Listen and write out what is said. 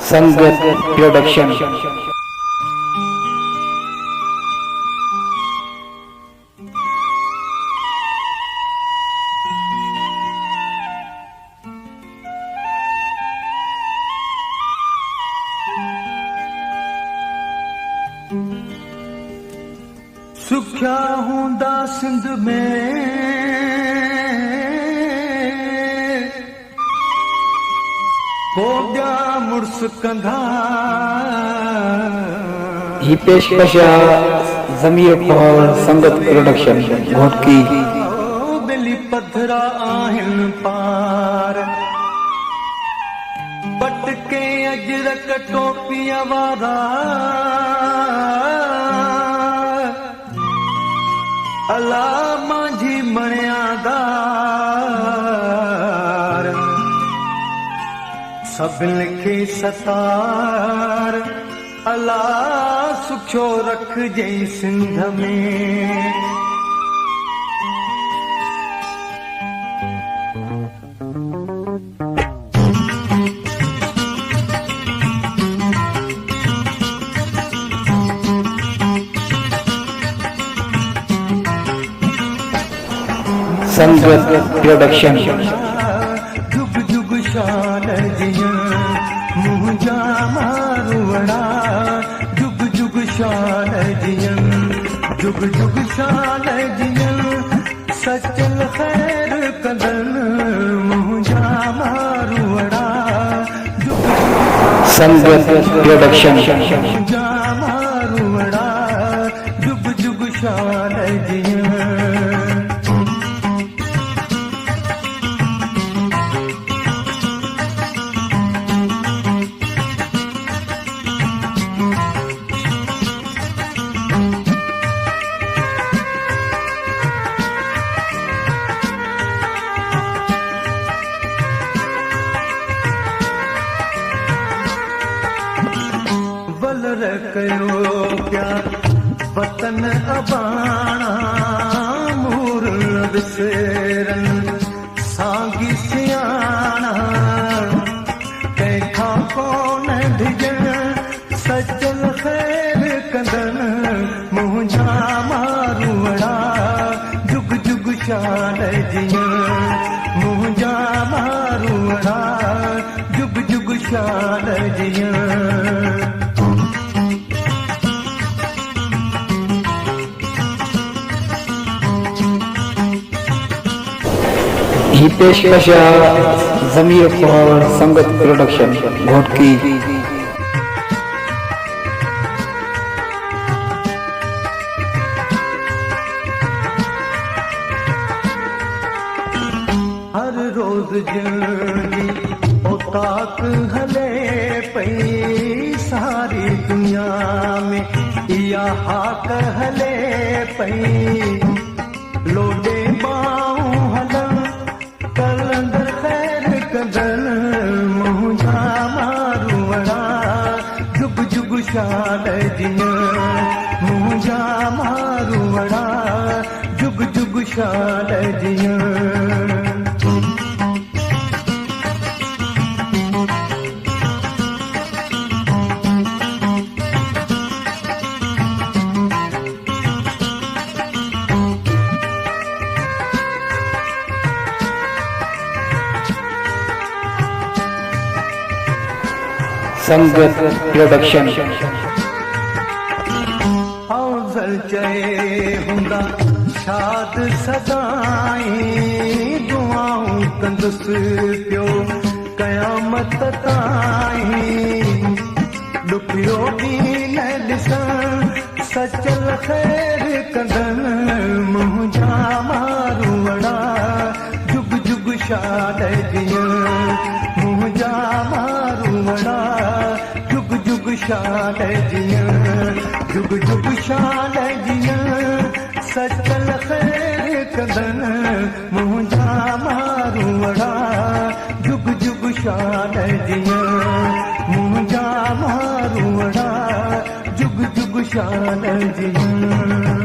संगत प्रोडक्शन। सुख्या हूंदा सिंध में कोड्या मुर्स कंधा ही पेशकश ज़मीर पहल संगत प्रोडक्शन घोटकी। बिली पथरा आहिन पार पटके अजरक टोपिया वारा अला माझी मणियादार सभिन खे सतार अला सुखो रख जई सिंध में। संगत प्रोडक्शन। जुग जुग शान जिया मुंहिंजा मारुवड़ा जुग जुग शान जिया जुग जुग शान जिया सचल खैर कदन मुंहिंजा मारुवड़ा संगत प्रोडक्शन। मुंहिंजा मारुवड़ा जुग जुग शान जिया। वलर कयो प्यार वतन अबाणा मूर विसेरन सागी सियाणा तंहिंखां कोन ढिजण सजल ख़ैर कंदन मुंहिंजा मारुवड़ा जुग जुग शान जिया मुंहिंजा मारुवड़ा जुग जुग शान जिया। ही पेशकश ज़मीर पहल संगत प्रोडक्शन घोटकी। हर रोज जिंदगी औकात हले पई सारी दुनिया में इया हाक हले पई लोडे बाऊं हलन कलंदर खैर कदन मुंहिंजा मारुवड़ा जुग जुग शान जिया मुंहिंजा मारुवड़ा जुग जुग शान जिया। संगत प्रोडक्शन। हौज़ल चए हूंदा शाद सदाईं दुआऊं कंदुसि पियो क़यामत ताईं ॾुखियो ॾींहुं न ॾिसण सचल ख़ैर कंदन मुंहिंजा मारुवड़ा जुग जुग शान जिया मुंहिंजा मारुवड़ा जुग जुग शान जिया जुग जुग शान जिया सचल खैर कंदन मुंहिंजा मारुवड़ा जुग जुग शान जिया मुंहिंजा मारुवड़ा जुग जुग शान जिया।